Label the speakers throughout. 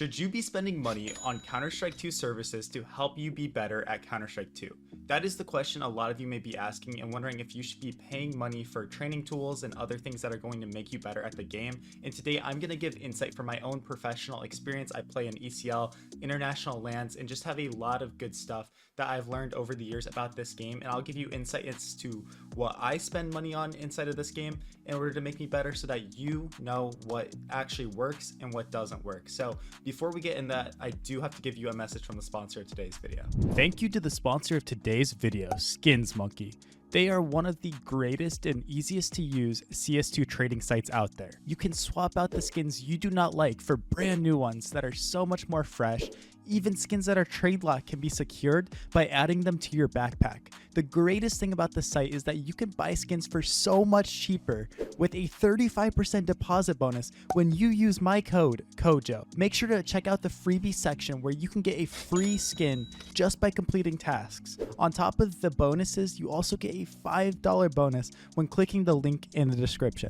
Speaker 1: Should you be spending money on Counter-Strike 2 services to help you be better at Counter-Strike 2? That is the question a lot of you may be asking and wondering if you should be paying money for training tools and other things that are going to make you better at the game. And today I'm going to give insight from my own professional experience. I play in ECL, international lands, and just have a lot of good stuff that I've learned over the years about this game. And I'll give you insight as to what I spend money on inside of this game in order to make me better so that you know what actually works and what doesn't work. So before we get in that, I do have to give you a message from the sponsor of today's video. Thank you to the sponsor of today's video, Skins Monkey. They are one of the greatest and easiest to use CS2 trading sites out there. You can swap out the skins you do not like for brand new ones that are so much more fresh. Even skins that are trade locked can be secured by adding them to your backpack. The greatest thing about the site is that you can buy skins for so much cheaper with a 35% deposit bonus when you use my code, COJO. Make sure to check out the freebie section where you can get a free skin just by completing tasks. On top of the bonuses, you also get a $5 bonus when clicking the link in the description.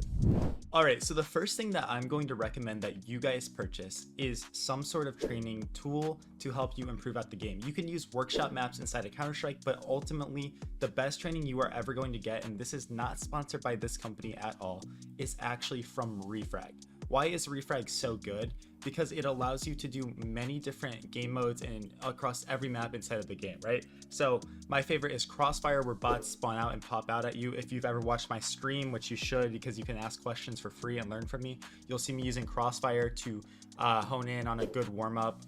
Speaker 1: Alright, so the first thing that I'm going to recommend that you guys purchase is some sort of training tool to help you improve at the game. You can use workshop maps inside of Counter-Strike, but ultimately the best training you are ever going to get, and this is not sponsored by this company at all, is actually from Refrag. Why is Refrag so good? Because it allows you to do many different game modes and across every map inside of the game, right? So my favorite is Crossfire, where bots spawn out and pop out at you. If you've ever watched my stream, which you should because you can ask questions for free and learn from me, you'll see me using Crossfire to hone in on a good warm-up.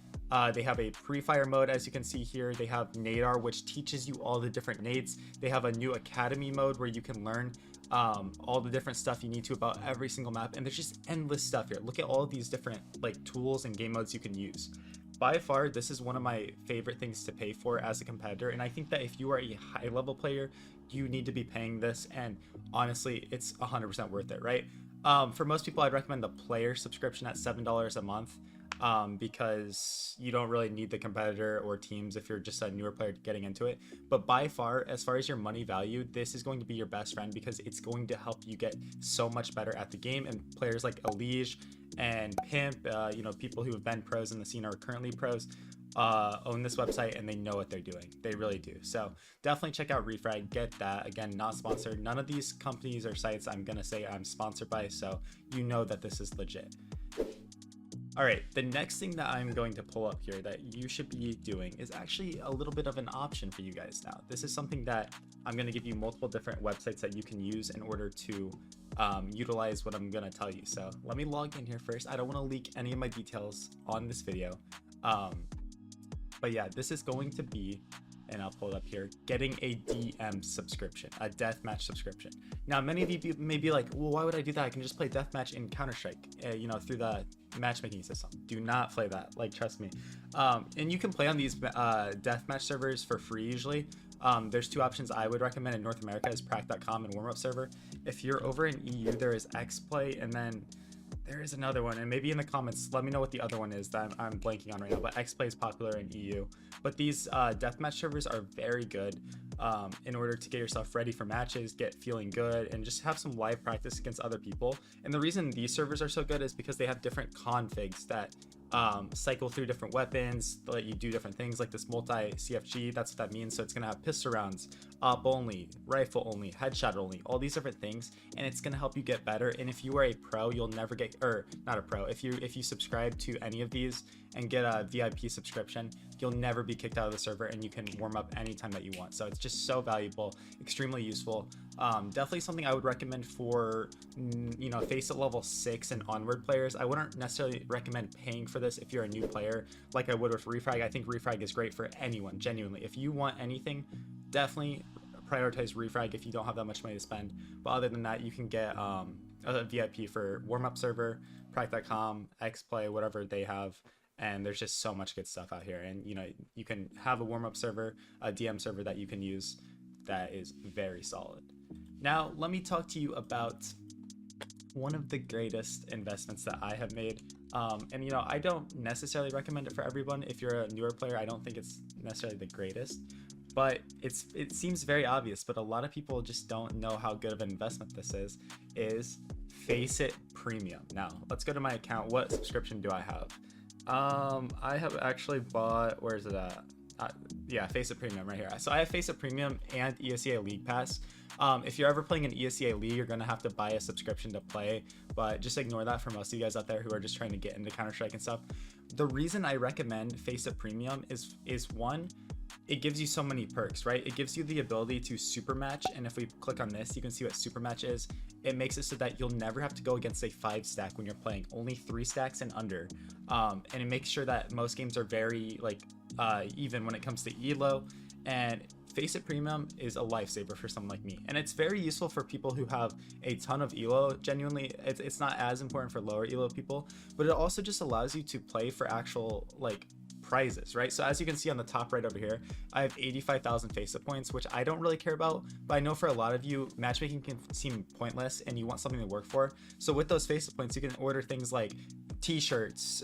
Speaker 1: They have a pre-fire mode, as you can see here. They have Nadar, which teaches you all the different nades. They have a new academy mode where you can learn all the different stuff you need to about every single map, and there's just endless stuff here. Look at all of these different like tools and game modes you can use. By far, this is one of my favorite things to pay for as a competitor, and I think that if you are a high level player, you need to be paying this, and honestly, it's 100% worth it, right? For most people, I'd recommend the player subscription at $7 a month. Because you don't really need the competitor or teams if you're just a newer player getting into it. But by far, as far as your money value, this is going to be your best friend because it's going to help you get so much better at the game. And players like Elige and Pimp, people who have been pros in the scene or are currently pros, own this website and they know what they're doing. They really do. So definitely check out Refrag, get that. Again, not sponsored. None of these companies or sites I'm gonna say I'm sponsored by, so you know that this is legit. All right, the next thing that I'm going to pull up here that you should be doing is actually a little bit of an option for you guys now. This is something that I'm going to give you multiple different websites that you can use in order to utilize what I'm going to tell you. So let me log in here first. I don't want to leak any of my details on this video. But yeah, this is going to be, and I'll pull it up here, getting a DM subscription, a Deathmatch subscription. Now, many of you may be like, well, why would I do that? I can just play Deathmatch in Counter-Strike, through the matchmaking system. Do not play that, like, trust me. And you can play on these Deathmatch servers for free usually. There's two options I would recommend in North America is prac.com and warm-up server. If you're over in EU, there is XPlay, and then there is another one, and maybe in the comments let me know what the other one is that I'm blanking on right now, but XPlay is popular in EU. But these deathmatch servers are very good in order to get yourself ready for matches, get feeling good, and just have some live practice against other people. And the reason these servers are so good is because they have different configs that cycle through different weapons, let you do different things, like this multi-CFG, that's what that means. So it's going to have pistol rounds, op only, rifle only, headshot only, all these different things, and it's going to help you get better. And if you are a pro, you'll never get, or not a pro, if you subscribe to any of these and get a VIP subscription, you'll never be kicked out of the server, and you can warm up anytime that you want. So it's just so valuable, extremely useful. Definitely something I would recommend for Faceit level 6 and onward players. I wouldn't necessarily recommend paying for this if you're a new player like I would with Refrag. I think Refrag is great for anyone, genuinely. If you want anything, definitely prioritize Refrag if you don't have that much money to spend. But other than that, you can get a VIP for warm-up server, prac.com, XPlay, whatever they have. And there's just so much good stuff out here. And you can have a warm-up server, a DM server that you can use that is very solid. Now, let me talk to you about one of the greatest investments that I have made. And I don't necessarily recommend it for everyone. If you're a newer player, I don't think it's necessarily the greatest, but it seems very obvious, but a lot of people just don't know how good of an investment this is Faceit Premium. Now, let's go to my account. What subscription do I have? I have actually bought, where is it at? Yeah, Faceit Premium right here. So I have Faceit Premium and ESEA League Pass. If you're ever playing an ESEA League, you're gonna have to buy a subscription to play, but just ignore that for most of you guys out there who are just trying to get into Counter-Strike and stuff. The reason I recommend Faceit Premium is one, it gives you so many perks, right? It gives you the ability to super match, and if we click on this, you can see what super match is. It makes it so that you'll never have to go against a 5 stack when you're playing, only 3 stacks and under. And it makes sure that most games are very like even when it comes to elo, and Faceit Premium is a lifesaver for someone like me, and it's very useful for people who have a ton of elo. Genuinely, it's not as important for lower elo people, but it also just allows you to play for actual like prizes, right? So as you can see on the top right over here, I have 85,000 Faceit points, which I don't really care about, but I know for a lot of you, matchmaking can seem pointless and you want something to work for. So with those Faceit points, you can order things like t-shirts,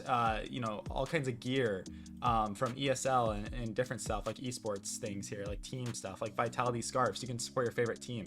Speaker 1: you know, all kinds of gear from ESL and different stuff like esports things here, like team stuff, like Vitality scarves. You can support your favorite team.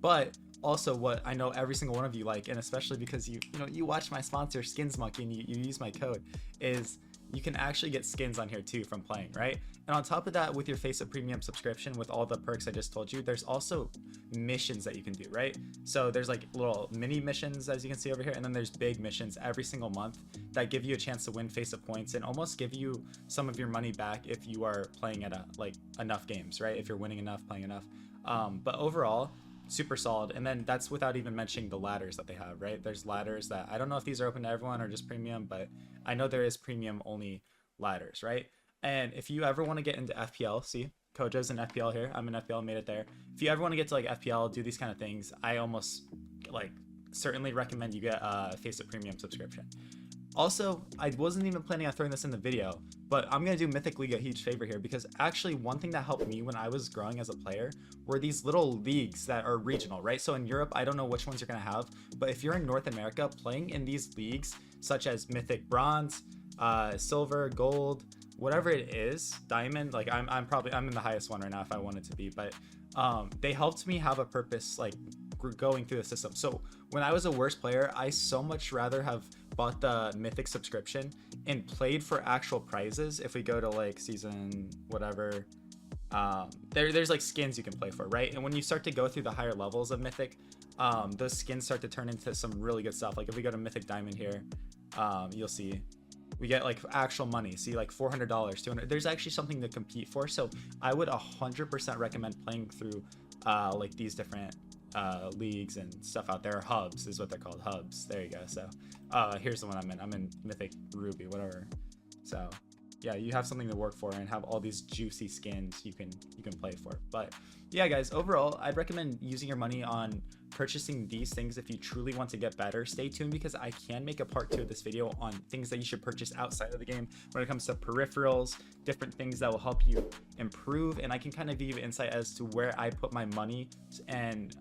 Speaker 1: But also what I know every single one of you like, and especially because you watch my sponsor Skins Monkey and you use my code, is you can actually get skins on here too from playing, right? And on top of that, with your Faceit Premium subscription, with all the perks I just told you, there's also missions that you can do, right? So there's like little mini missions, as you can see over here, and then there's big missions every single month that give you a chance to win Faceit points and almost give you some of your money back if you are playing at like enough games, right? If you're winning enough, playing enough. But overall, super solid. And then that's without even mentioning the ladders that they have, right? There's ladders that I don't know if these are open to everyone or just premium, but I know there is premium only ladders, right? And if you ever want to get into FPL, see, Kojo's in FPL here. I'm in FPL, made it there. If you ever want to get to like FPL, do these kind of things, I almost like certainly recommend you get a Faceit Premium subscription. Also, I wasn't even planning on throwing this in the video, but I'm going to do Mythic League a huge favor here, because actually one thing that helped me when I was growing as a player were these little leagues that are regional, right? So in Europe, I don't know which ones you're going to have, but if you're in North America, playing in these leagues, such as Mythic Bronze, Silver, Gold, whatever it is, Diamond, like I'm in the highest one right now if I wanted to be, but they helped me have a purpose like going through the system. So when I was a worse player, I so much rather have bought the Mythic subscription and played for actual prizes. If we go to like season whatever, there's like skins you can play for, right? And when you start to go through the higher levels of Mythic, those skins start to turn into some really good stuff. Like if we go to Mythic Diamond here, you'll see we get like actual money. See, like $400, $200. There's actually something to compete for. So I would 100% recommend playing through like these different leagues and stuff out there. Hubs is what they're called, hubs. There you go. So here's the one I'm in Mythic Ruby, whatever. So yeah, you have something to work for and have all these juicy skins you can play for. But yeah, guys, overall, I'd recommend using your money on purchasing these things if you truly want to get better. Stay tuned, because I can make a part 2 of this video on things that you should purchase outside of the game when it comes to peripherals, different things that will help you improve, and I can kind of give you insight as to where I put my money and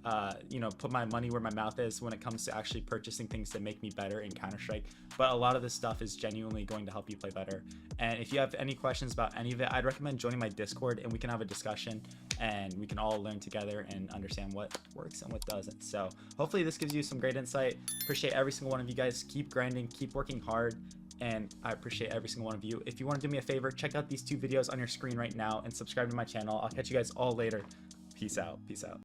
Speaker 1: you know, put my money where my mouth is when it comes to actually purchasing things that make me better in Counter-Strike. But a lot of this stuff is genuinely going to help you play better. And if you have any questions about any of it, I'd recommend joining my Discord and we can have a discussion and we can all learn together and understand what works and what doesn't. So hopefully this gives you some great insight. Appreciate every single one of you guys. Keep grinding, keep working hard, and I appreciate every single one of you. If you want to do me a favor, check out these 2 videos on your screen right now and subscribe to my channel. I'll catch you guys all later. Peace out. Peace out.